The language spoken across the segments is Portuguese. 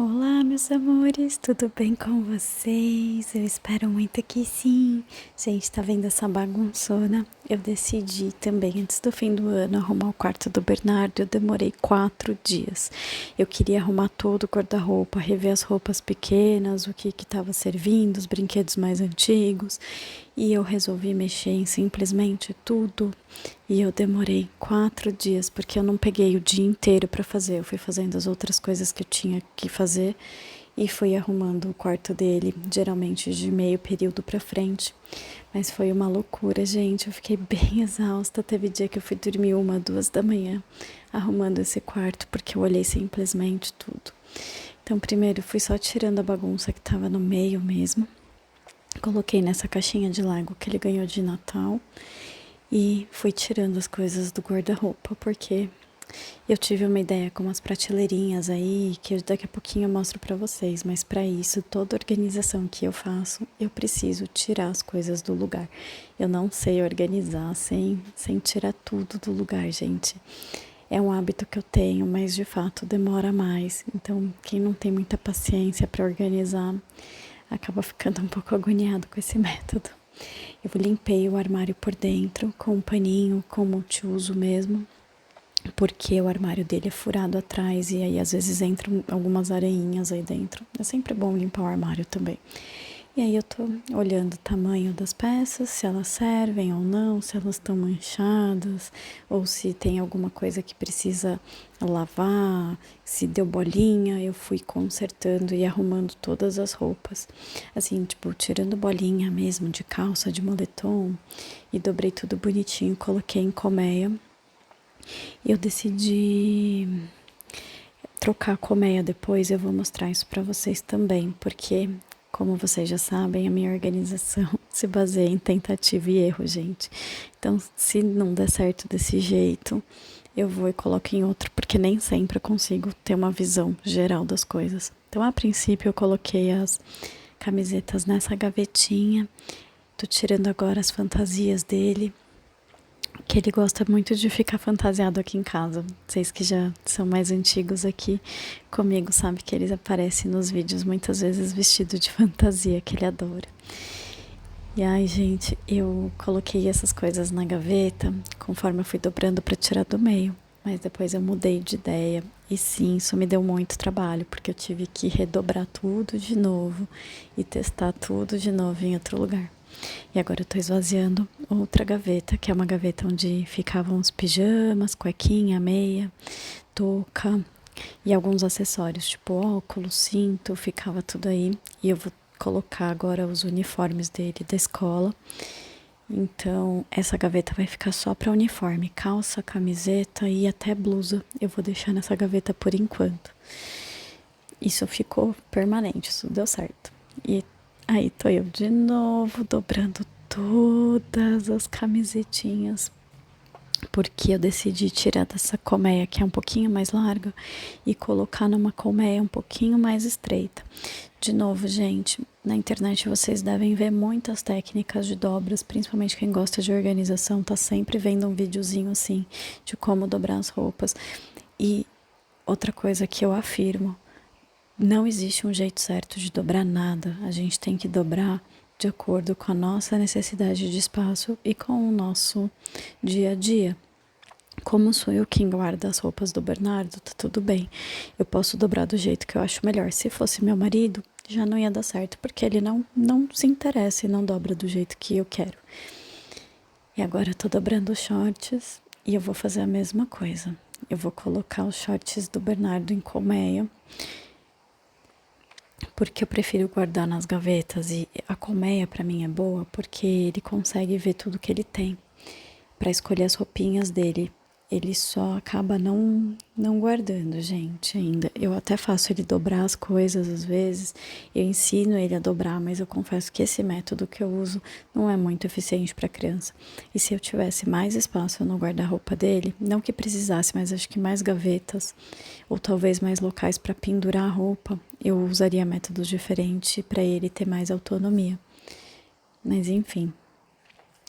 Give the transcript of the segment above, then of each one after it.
Olá, meus amores, tudo bem com vocês? Eu espero muito que sim. Gente, tá vendo essa bagunçona? Eu decidi também, antes do fim do ano, arrumar o quarto do Bernardo. Eu demorei 4 dias. Eu queria arrumar todo o guarda-roupa, rever as roupas pequenas, o que tava servindo, os brinquedos mais antigos. E eu resolvi mexer em simplesmente tudo. E eu demorei 4 dias, porque eu não peguei o dia inteiro para fazer. Eu fui fazendo as outras coisas que eu tinha que fazer e fui arrumando o quarto dele, geralmente de meio período para frente. Mas foi uma loucura, gente. Eu fiquei bem exausta. Teve dia que eu fui dormir 1, 2 da manhã arrumando esse quarto, porque eu olhei simplesmente tudo. Então, primeiro, fui só tirando a bagunça que tava no meio mesmo. Coloquei nessa caixinha de Lego que ele ganhou de Natal e fui tirando as coisas do guarda-roupa, porque eu tive uma ideia com umas prateleirinhas aí que daqui a pouquinho eu mostro pra vocês, mas para isso, toda organização que eu faço, eu preciso tirar as coisas do lugar. Eu não sei organizar sem tirar tudo do lugar, gente. É um hábito que eu tenho, mas de fato demora mais. Então, quem não tem muita paciência para organizar, acaba ficando um pouco agoniado com esse método. Eu limpei o armário por dentro com um paninho, com multiuso mesmo, porque o armário dele é furado atrás e aí às vezes entram algumas areinhas aí dentro. É sempre bom limpar o armário também. E aí eu tô olhando o tamanho das peças, se elas servem ou não, se elas estão manchadas, ou se tem alguma coisa que precisa lavar, se deu bolinha. Eu fui consertando e arrumando todas as roupas. Assim, tipo, tirando bolinha mesmo de calça, de moletom, e dobrei tudo bonitinho, coloquei em colmeia. Eu decidi trocar a colmeia depois, eu vou mostrar isso pra vocês também, porque como vocês já sabem, a minha organização se baseia em tentativa e erro, gente. Então, se não der certo desse jeito, eu vou e coloco em outro, porque nem sempre eu consigo ter uma visão geral das coisas. Então, a princípio, eu coloquei as camisetas nessa gavetinha. Tô tirando agora as fantasias dele, que ele gosta muito de ficar fantasiado aqui em casa. Vocês que já são mais antigos aqui comigo sabem que ele aparece nos vídeos muitas vezes vestido de fantasia, que ele adora. E ai, gente, eu coloquei essas coisas na gaveta conforme eu fui dobrando para tirar do meio. Mas depois eu mudei de ideia. E sim, isso me deu muito trabalho, porque eu tive que redobrar tudo de novo e testar tudo de novo em outro lugar. E agora eu tô esvaziando outra gaveta, que é uma gaveta onde ficavam os pijamas, cuequinha, meia, touca e alguns acessórios, tipo óculos, cinto, ficava tudo aí. E eu vou colocar agora os uniformes dele da escola. Então, essa gaveta vai ficar só para uniforme, calça, camiseta e até blusa. Eu vou deixar nessa gaveta por enquanto. Isso ficou permanente, isso deu certo. E aí tô eu de novo dobrando todas as camisetinhas, porque eu decidi tirar dessa colmeia que é um pouquinho mais larga e colocar numa colmeia um pouquinho mais estreita. De novo, gente, na internet vocês devem ver muitas técnicas de dobras, principalmente quem gosta de organização, tá sempre vendo um videozinho assim de como dobrar as roupas. E outra coisa que eu afirmo, não existe um jeito certo de dobrar nada. A gente tem que dobrar de acordo com a nossa necessidade de espaço e com o nosso dia a dia. Como sou eu quem guarda as roupas do Bernardo, tá tudo bem. Eu posso dobrar do jeito que eu acho melhor. Se fosse meu marido, já não ia dar certo, porque ele não se interessa e não dobra do jeito que eu quero. E agora eu tô dobrando os shorts e eu vou fazer a mesma coisa. Eu vou colocar os shorts do Bernardo em colmeia, porque eu prefiro guardar nas gavetas, e a colmeia para mim é boa porque ele consegue ver tudo que ele tem para escolher as roupinhas dele. Ele só acaba não guardando, gente, ainda. Eu até faço ele dobrar as coisas às vezes, eu ensino ele a dobrar, mas eu confesso que esse método que eu uso não é muito eficiente para criança. E se eu tivesse mais espaço no guarda-roupa dele, não que precisasse, mas acho que mais gavetas ou talvez mais locais para pendurar a roupa, eu usaria métodos diferentes para ele ter mais autonomia. Mas enfim,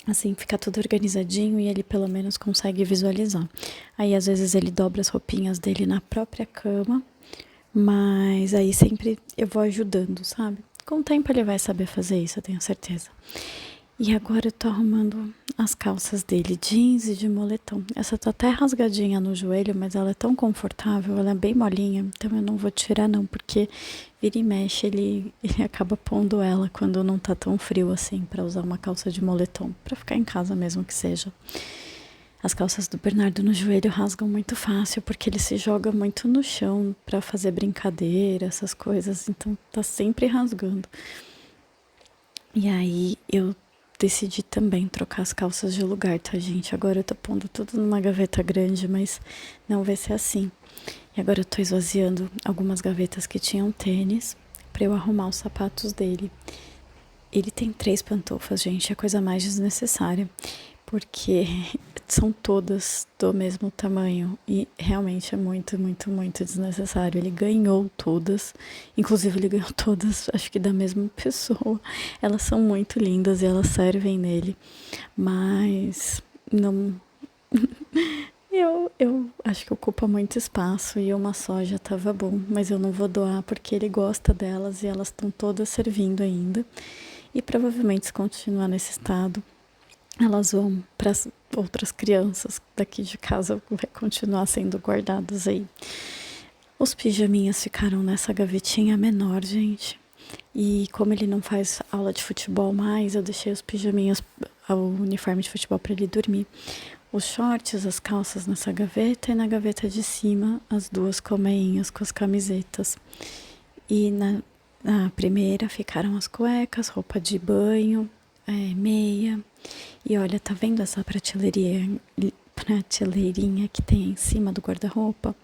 assim fica tudo organizadinho e ele pelo menos consegue visualizar. Aí às vezes ele dobra as roupinhas dele na própria cama, Mas aí sempre eu vou ajudando, sabe? Com o tempo ele vai saber fazer isso, eu tenho certeza. E agora eu tô arrumando as calças dele, jeans e de moletom. Essa tá até rasgadinha no joelho, mas ela é tão confortável, ela é bem molinha, então eu não vou tirar não, porque vira e mexe ele acaba pondo ela quando não tá tão frio assim, pra usar uma calça de moletom, pra ficar em casa mesmo que seja. As calças do Bernardo no joelho rasgam muito fácil, porque ele se joga muito no chão pra fazer brincadeira, essas coisas, então tá sempre rasgando. E aí eu decidi também trocar as calças de lugar, tá, gente? Agora eu tô pondo tudo numa gaveta grande, mas não vai ser assim. E agora eu tô esvaziando algumas gavetas que tinham tênis pra eu arrumar os sapatos dele. Ele tem 3 pantufas, gente, é a coisa mais desnecessária, porque são todas do mesmo tamanho e realmente é muito, muito, muito desnecessário. Ele ganhou todas, inclusive ele ganhou todas, acho que da mesma pessoa. Elas são muito lindas e elas servem nele, mas não. Eu acho que ocupa muito espaço e uma só já tava bom, mas eu não vou doar porque ele gosta delas e elas estão todas servindo ainda. E provavelmente, se continuar nesse estado, elas vão para as outras crianças daqui de casa, vai continuar sendo guardadas aí. Os pijaminhas ficaram nessa gavetinha menor, gente. E como ele não faz aula de futebol mais, eu deixei os pijaminhas, o uniforme de futebol para ele dormir. Os shorts, as calças nessa gaveta e na gaveta de cima as duas colmeinhas com as camisetas. E na primeira ficaram as cuecas, roupa de banho, meia. E olha, tá vendo essa prateleirinha que tem em cima do guarda-roupa?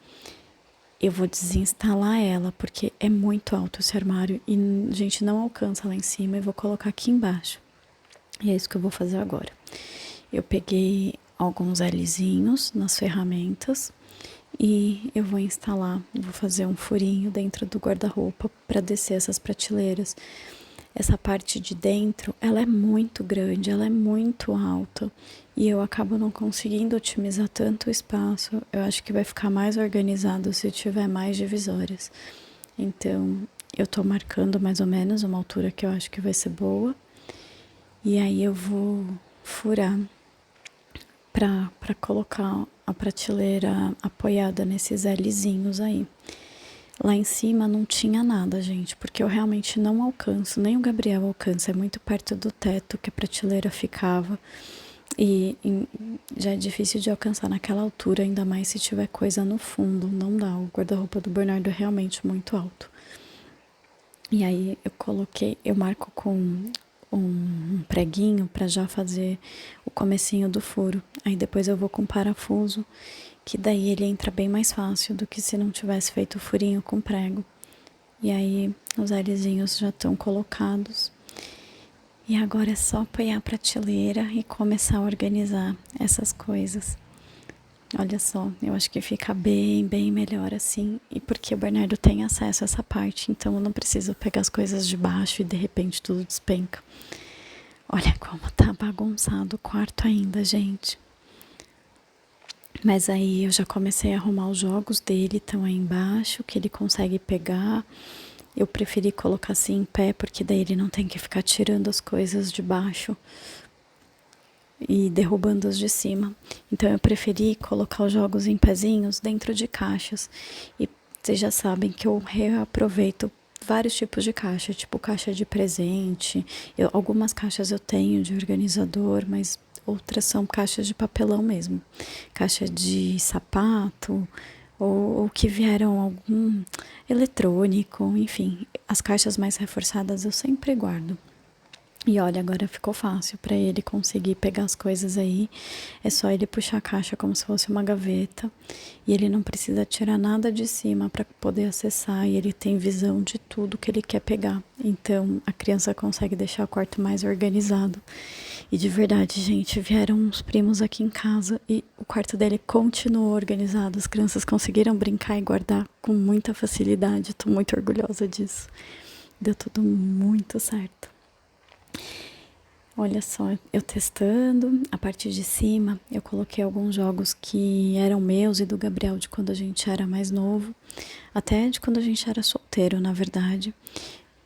Eu vou desinstalar ela porque é muito alto esse armário e a gente não alcança lá em cima e vou colocar aqui embaixo. E é isso que eu vou fazer agora. Eu peguei alguns Lzinhos nas ferramentas e eu vou instalar, vou fazer um furinho dentro do guarda-roupa para descer essas prateleiras. Essa parte de dentro, ela é muito grande, ela é muito alta e eu acabo não conseguindo otimizar tanto o espaço. Eu acho que vai ficar mais organizado se tiver mais divisórias. Então, eu tô marcando mais ou menos uma altura que eu acho que vai ser boa. E aí eu vou furar para colocar a prateleira apoiada nesses Lzinhos aí. Lá em cima não tinha nada, gente, porque eu realmente não alcanço, nem o Gabriel alcança, é muito perto do teto que a prateleira ficava. E já é difícil de alcançar naquela altura, ainda mais se tiver coisa no fundo, não dá. O guarda-roupa do Bernardo é realmente muito alto. E aí eu marco com um preguinho para já fazer o comecinho do furo. Aí depois eu vou com parafuso, que daí ele entra bem mais fácil do que se não tivesse feito o furinho com prego. E aí os Lzinhos já estão colocados. E agora é só apoiar a prateleira e começar a organizar essas coisas. Olha só, eu acho que fica bem, bem melhor assim. E porque o Bernardo tem acesso a essa parte, então eu não preciso pegar as coisas de baixo e de repente tudo despenca. Olha como tá bagunçado o quarto ainda, gente. Mas aí eu já comecei a arrumar os jogos dele, estão aí embaixo, que ele consegue pegar. Eu preferi colocar assim em pé, porque daí ele não tem que ficar tirando as coisas de baixo e derrubando as de cima. Então eu preferi colocar os jogos em pezinhos dentro de caixas. E vocês já sabem que eu reaproveito vários tipos de caixa, tipo caixa de presente. Algumas caixas eu tenho de organizador, mas outras são caixas de papelão mesmo. Caixa de sapato, ou que vieram algum eletrônico, enfim. As caixas mais reforçadas eu sempre guardo. E olha, agora ficou fácil para ele conseguir pegar as coisas aí. É só ele puxar a caixa como se fosse uma gaveta. E ele não precisa tirar nada de cima para poder acessar. E ele tem visão de tudo que ele quer pegar. Então a criança consegue deixar o quarto mais organizado. E de verdade, gente, vieram uns primos aqui em casa e o quarto dele continuou organizado. As crianças conseguiram brincar e guardar com muita facilidade. Tô muito orgulhosa disso. Deu tudo muito certo. Olha só, eu testando, a parte de cima eu coloquei alguns jogos que eram meus e do Gabriel de quando a gente era mais novo, até de quando a gente era solteiro, na verdade.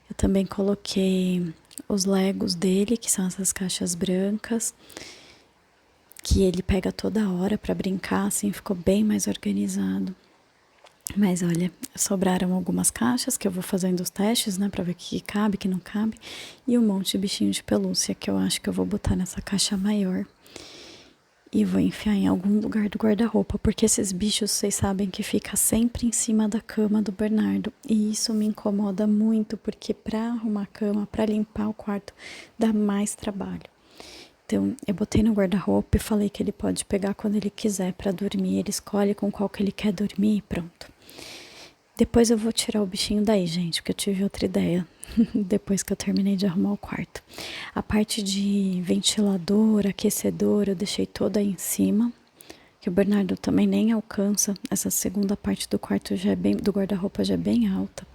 Eu também coloquei os Legos dele, que são essas caixas brancas, que ele pega toda hora pra brincar, assim, ficou bem mais organizado. Mas olha, sobraram algumas caixas que eu vou fazendo os testes, né, pra ver o que cabe, o que não cabe, e um monte de bichinho de pelúcia que eu acho que eu vou botar nessa caixa maior e vou enfiar em algum lugar do guarda-roupa, porque esses bichos, vocês sabem que fica sempre em cima da cama do Bernardo, e isso me incomoda muito, porque pra arrumar a cama, pra limpar o quarto, dá mais trabalho. Então, eu botei no guarda-roupa e falei que ele pode pegar quando ele quiser pra dormir, ele escolhe com qual que ele quer dormir e pronto. Depois eu vou tirar o bichinho daí, gente, porque eu tive outra ideia depois que eu terminei de arrumar o quarto. A parte de ventilador, aquecedor, eu deixei toda aí em cima, que o Bernardo também nem alcança. Essa segunda parte do quarto já é bem, do guarda-roupa já é bem alta.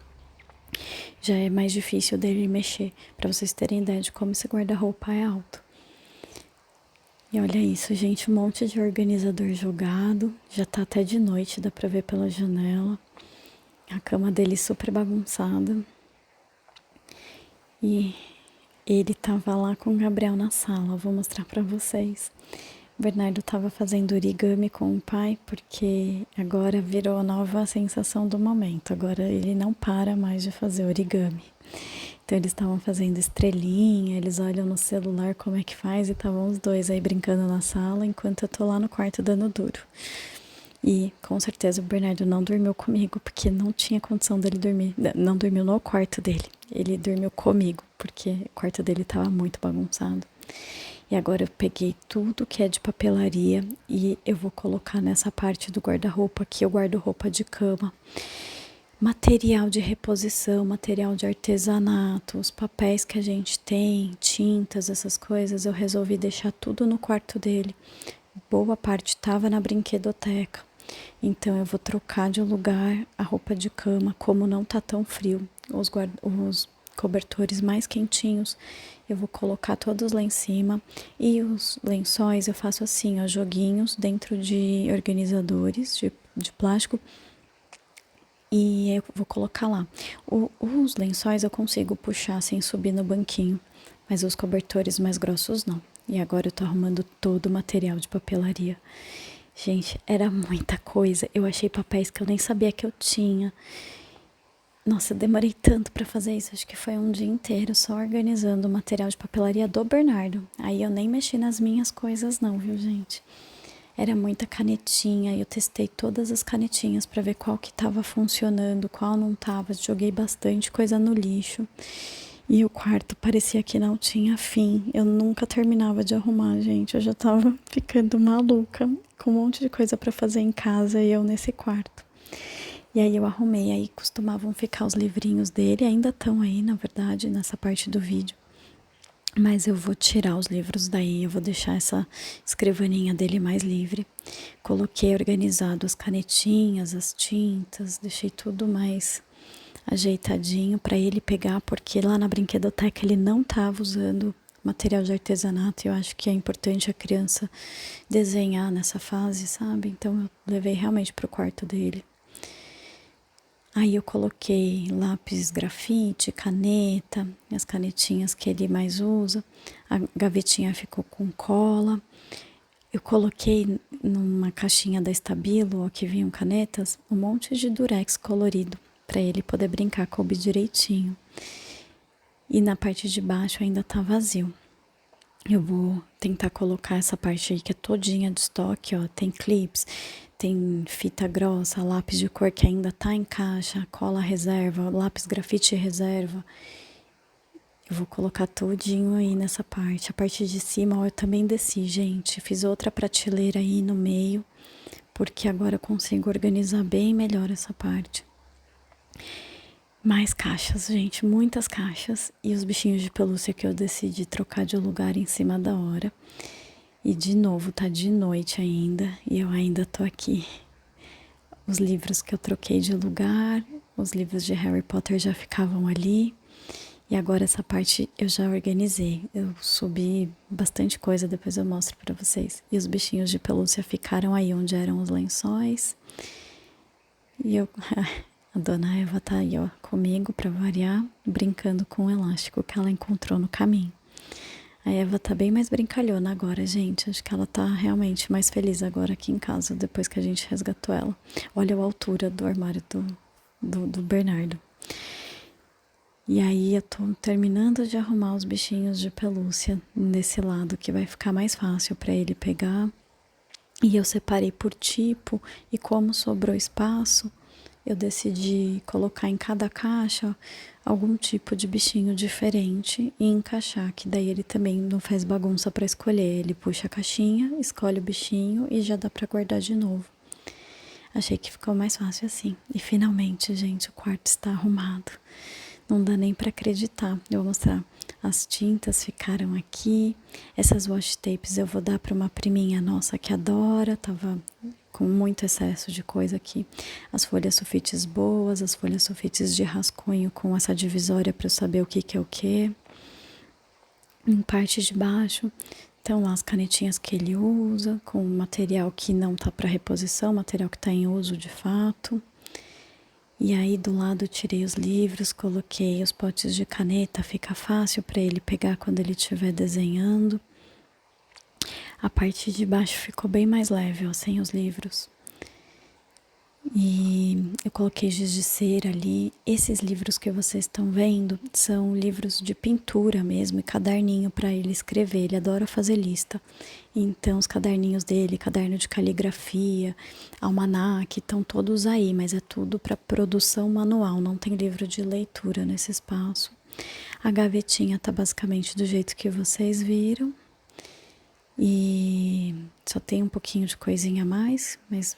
Já é mais difícil dele mexer, para vocês terem ideia de como esse guarda-roupa é alto. E olha isso, gente, um monte de organizador jogado, já tá até de noite, dá pra ver pela janela. A cama dele super bagunçada. E ele tava lá com o Gabriel na sala, vou mostrar pra vocês. O Bernardo tava fazendo origami com o pai, porque agora virou a nova sensação do momento. Agora ele não para mais de fazer origami. Então eles estavam fazendo estrelinha, eles olham no celular como é que faz e estavam os dois aí brincando na sala, enquanto eu tô lá no quarto dando duro. E com certeza o Bernardo não dormiu comigo, porque não tinha condição dele dormir. Não dormiu no quarto dele. Ele dormiu comigo, porque o quarto dele estava muito bagunçado. E agora eu peguei tudo que é de papelaria e eu vou colocar nessa parte do guarda-roupa, que eu guardo roupa de cama. Material de reposição, material de artesanato, os papéis que a gente tem, tintas, essas coisas, eu resolvi deixar tudo no quarto dele. Boa parte estava na brinquedoteca. Então eu vou trocar de lugar a roupa de cama, como não tá tão frio, os cobertores mais quentinhos, eu vou colocar todos lá em cima. E os lençóis eu faço assim, ó, joguinhos dentro de organizadores de plástico. E eu vou colocar lá. Os lençóis eu consigo puxar sem subir no banquinho, mas os cobertores mais grossos não. E agora eu tô arrumando todo o material de papelaria. Gente, era muita coisa. Eu achei papéis que eu nem sabia que eu tinha. Nossa, eu demorei tanto pra fazer isso. Acho que foi um dia inteiro só organizando o material de papelaria do Bernardo. Aí eu nem mexi nas minhas coisas não, viu, gente? Era muita canetinha. Eu testei todas as canetinhas pra ver qual que tava funcionando, qual não tava. Joguei bastante coisa no lixo. E o quarto parecia que não tinha fim. Eu nunca terminava de arrumar, gente. Eu já tava ficando maluca, com um monte de coisa pra fazer em casa e eu nesse quarto. E aí eu arrumei, aí costumavam ficar os livrinhos dele, ainda estão aí, na verdade, nessa parte do vídeo. Mas eu vou tirar os livros daí, eu vou deixar essa escrivaninha dele mais livre. Coloquei organizado as canetinhas, as tintas, deixei tudo mais ajeitadinho para ele pegar, porque lá na brinquedoteca ele não estava usando material de artesanato. Eu acho que é importante a criança desenhar nessa fase, sabe? Então eu levei realmente pro quarto dele. Aí eu coloquei lápis grafite, caneta, as canetinhas que ele mais usa. A gavetinha ficou com cola. Eu coloquei numa caixinha da Stabilo, ó, que vinham canetas, um monte de durex colorido, para ele poder brincar, coube direitinho. E na parte de baixo ainda tá vazio. Eu vou tentar colocar essa parte aí que é todinha de estoque, ó. Tem clips, tem fita grossa, lápis de cor que ainda tá em caixa, cola reserva, lápis grafite reserva. Eu vou colocar todinho aí nessa parte. A parte de cima, ó, eu também desci, gente. Fiz outra prateleira aí no meio, porque agora eu consigo organizar bem melhor essa parte. Mais caixas, gente, muitas caixas. E os bichinhos de pelúcia que eu decidi trocar de lugar em cima da hora. E de novo, tá de noite ainda e eu ainda tô aqui. Os livros que eu troquei de lugar, os livros de Harry Potter já ficavam ali. E agora essa parte eu já organizei. Eu subi bastante coisa, depois eu mostro pra vocês. E os bichinhos de pelúcia ficaram aí onde eram os lençóis. E eu, a dona Eva tá aí, ó, comigo pra variar, brincando com o elástico que ela encontrou no caminho. A Eva tá bem mais brincalhona agora, gente. Acho que ela tá realmente mais feliz agora aqui em casa, depois que a gente resgatou ela. Olha a altura do armário do Bernardo. E aí eu tô terminando de arrumar os bichinhos de pelúcia nesse lado, que vai ficar mais fácil para ele pegar. E eu separei por tipo, e como sobrou espaço, eu decidi colocar em cada caixa algum tipo de bichinho diferente e encaixar, que daí ele também não faz bagunça para escolher. Ele puxa a caixinha, escolhe o bichinho e já dá para guardar de novo. Achei que ficou mais fácil assim. E finalmente, gente, o quarto está arrumado. Não dá nem para acreditar. Eu vou mostrar. As tintas ficaram aqui. Essas washi tapes eu vou dar para uma priminha nossa que adora. Tava com muito excesso de coisa aqui. As folhas sulfites boas, as folhas sulfites de rascunho com essa divisória para eu saber o que é o que. Em parte de baixo estão lá as canetinhas que ele usa, com material que não tá para reposição, material que tá em uso de fato. E aí do lado eu tirei os livros, coloquei os potes de caneta, fica fácil para ele pegar quando ele estiver desenhando. A parte de baixo ficou bem mais leve, ó, sem os livros. E eu coloquei giz de cera ali. Esses livros que vocês estão vendo são livros de pintura mesmo e caderninho para ele escrever. Ele adora fazer lista. Então, os caderninhos dele, caderno de caligrafia, almanaque, estão todos aí, mas é tudo para produção manual, não tem livro de leitura nesse espaço. A gavetinha tá basicamente do jeito que vocês viram. E só tem um pouquinho de coisinha a mais, mas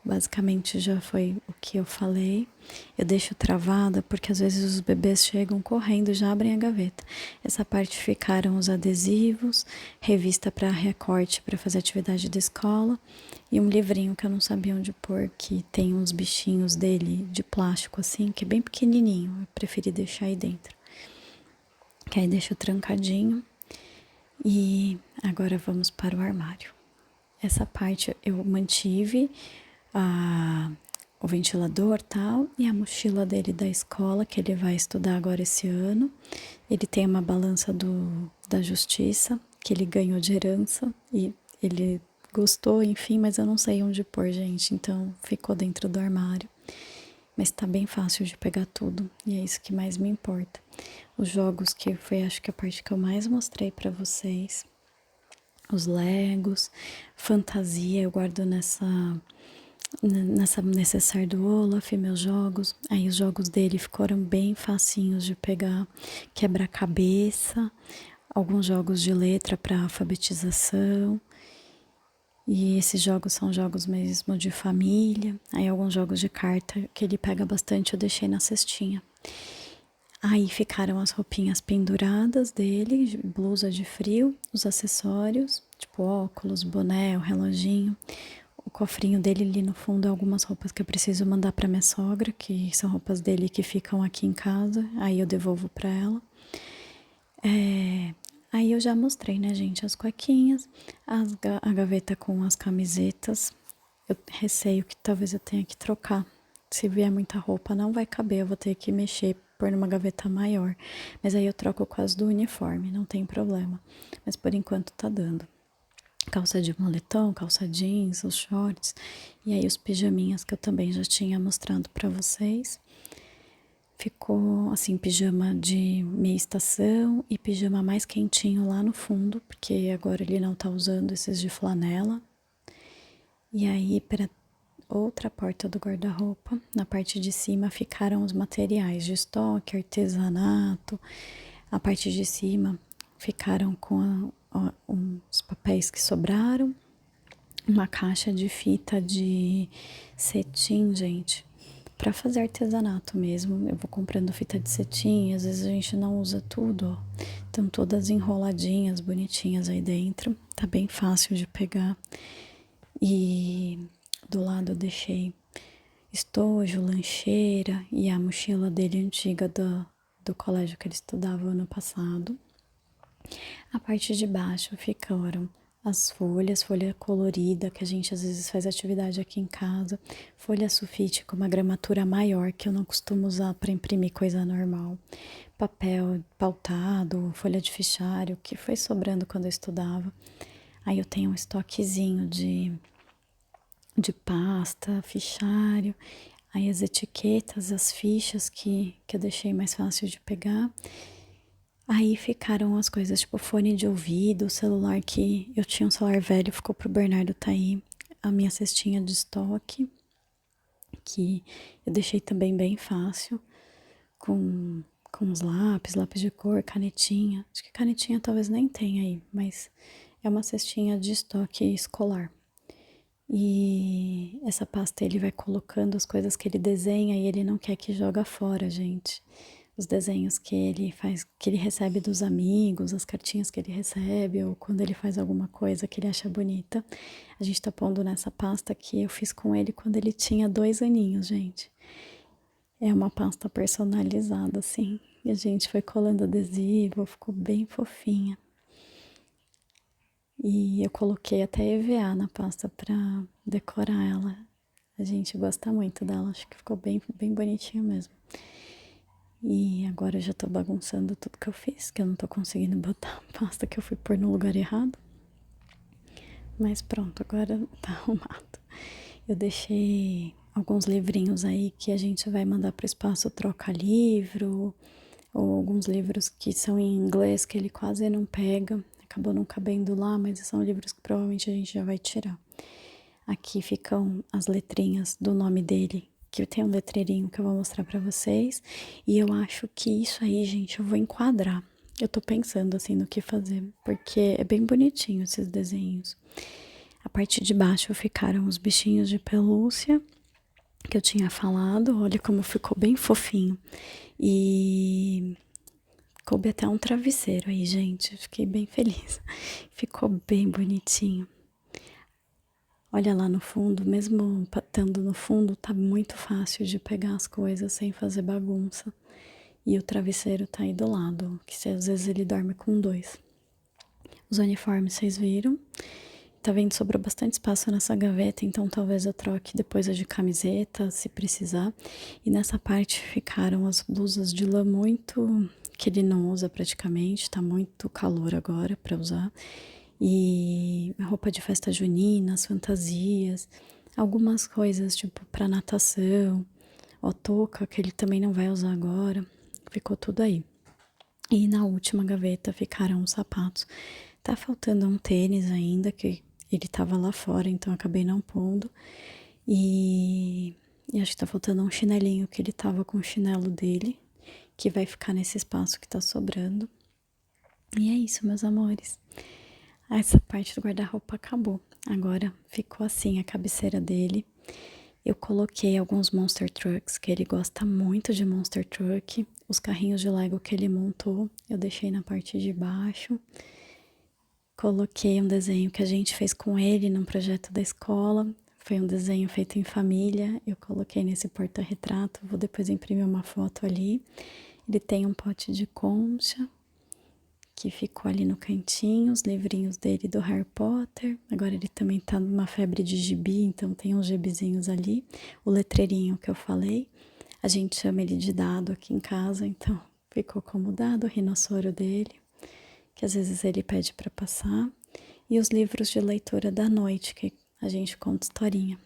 basicamente já foi o que eu falei. Eu deixo travada porque às vezes os bebês chegam correndo e já abrem a gaveta. Essa parte ficaram os adesivos, revista para recorte para fazer atividade da escola e um livrinho que eu não sabia onde pôr, que tem uns bichinhos dele de plástico assim, que é bem pequenininho. Eu preferi deixar aí dentro. Que aí deixo trancadinho. E agora vamos para o armário. Essa parte eu mantive o ventilador tal e a mochila dele da escola que ele vai estudar agora esse ano. Ele tem uma balança da justiça que ele ganhou de herança e ele gostou, enfim, mas eu não sei onde pôr, gente, então ficou dentro do armário. Mas tá bem fácil de pegar tudo e é isso que mais me importa. Os jogos que foi acho que a parte que eu mais mostrei pra vocês. Os Legos, fantasia, eu guardo nessa necessaire do Olaf, meus jogos. Aí os jogos dele ficaram bem facinhos de pegar. Quebra-cabeça, alguns jogos de letra para alfabetização. E esses jogos são jogos mesmo de família. Aí alguns jogos de carta que ele pega bastante eu deixei na cestinha. Aí ficaram as roupinhas penduradas dele, blusa de frio, os acessórios, tipo óculos, boné, o reloginho. O cofrinho dele ali no fundo, algumas roupas que eu preciso mandar para minha sogra, que são roupas dele que ficam aqui em casa, aí eu devolvo para ela. Aí eu já mostrei, né, gente, as cuequinhas, a gaveta com as camisetas. Eu receio que talvez eu tenha que trocar. Se vier muita roupa, não vai caber, eu vou ter que mexer, pôr numa gaveta maior. Mas aí eu troco com as do uniforme, não tem problema. Mas por enquanto tá dando. Calça de moletom, calça jeans, os shorts. E aí os pijaminhas que eu também já tinha mostrado pra vocês. Ficou assim, pijama de meia estação e pijama mais quentinho lá no fundo, porque agora ele não tá usando esses de flanela. E aí, para outra porta do guarda-roupa, na parte de cima ficaram os materiais de estoque, artesanato. A parte de cima ficaram com os papéis que sobraram, uma caixa de fita de cetim, gente, para fazer artesanato mesmo. Eu vou comprando fita de cetim, às vezes a gente não usa tudo, ó. Estão todas enroladinhas, bonitinhas aí dentro. Tá bem fácil de pegar. E do lado eu deixei estojo, lancheira e a mochila dele antiga do colégio que ele estudava ano passado. A parte de baixo ficaram as folhas, folha colorida, que a gente às vezes faz atividade aqui em casa, folha sulfite com uma gramatura maior, que eu não costumo usar para imprimir coisa normal, papel pautado, folha de fichário, que foi sobrando quando eu estudava. Aí eu tenho um estoquezinho de pasta, fichário, aí as etiquetas, as fichas que eu deixei mais fácil de pegar. Aí ficaram as coisas, tipo fone de ouvido, celular que eu tinha um celular velho, ficou pro Bernardo tá aí. A minha cestinha de estoque, que eu deixei também bem fácil, com os lápis de cor, canetinha. Acho que canetinha talvez nem tenha aí, mas é uma cestinha de estoque escolar. E essa pasta ele vai colocando as coisas que ele desenha e ele não quer que joga fora, gente. Os desenhos que ele faz, que ele recebe dos amigos, as cartinhas que ele recebe, ou quando ele faz alguma coisa que ele acha bonita. A gente tá pondo nessa pasta que eu fiz com ele quando ele tinha 2 aninhos, gente. É uma pasta personalizada, assim. E a gente foi colando adesivo, ficou bem fofinha. E eu coloquei até EVA na pasta pra decorar ela. A gente gosta muito dela, acho que ficou bem, bem bonitinho mesmo. E agora eu já tô bagunçando tudo que eu fiz, que eu não tô conseguindo botar a pasta que eu fui pôr no lugar errado. Mas pronto, agora tá arrumado. Eu deixei alguns livrinhos aí que a gente vai mandar pro espaço troca livro, ou alguns livros que são em inglês que ele quase não pega. Acabou não cabendo lá, mas são livros que provavelmente a gente já vai tirar. Aqui ficam as letrinhas do nome dele, que tem um letreirinho que eu vou mostrar pra vocês. E eu acho que isso aí, gente, eu vou enquadrar. Eu tô pensando assim no que fazer, porque é bem bonitinho esses desenhos. A parte de baixo ficaram os bichinhos de pelúcia que eu tinha falado. Olha como ficou bem fofinho. E coube até um travesseiro aí, gente. Fiquei bem feliz. Ficou bem bonitinho. Olha lá no fundo, mesmo estando no fundo, tá muito fácil de pegar as coisas sem fazer bagunça. E o travesseiro tá aí do lado, que às vezes ele dorme com 2. Os uniformes vocês viram. Tá vendo? Sobrou bastante espaço nessa gaveta, então talvez eu troque depois a de camiseta, se precisar. E nessa parte ficaram as blusas de lã muito que ele não usa praticamente, tá muito calor agora pra usar. E roupa de festa junina, as fantasias, algumas coisas tipo pra natação, ó, touca que ele também não vai usar agora. Ficou tudo aí. E na última gaveta ficaram os sapatos. Tá faltando um tênis ainda, que ele tava lá fora, então acabei não pondo. E acho que tá faltando um chinelinho, que ele tava com o chinelo dele, que vai ficar nesse espaço que tá sobrando. E é isso, meus amores. Essa parte do guarda-roupa acabou. Agora ficou assim a cabeceira dele. Eu coloquei alguns Monster Trucks, que ele gosta muito de Monster Truck. Os carrinhos de Lego que ele montou, eu deixei na parte de baixo. Coloquei um desenho que a gente fez com ele num projeto da escola. Foi um desenho feito em família. Eu coloquei nesse porta-retrato. Vou depois imprimir uma foto ali. Ele tem um pote de concha que ficou ali no cantinho, os livrinhos dele do Harry Potter. Agora ele também tá numa febre de gibi, então tem uns gibizinhos ali. O letreirinho que eu falei. A gente chama ele de Dado aqui em casa, então ficou como Dado, o rinossoro dele, que às vezes ele pede para passar. E os livros de leitura da noite, que a gente conta historinha.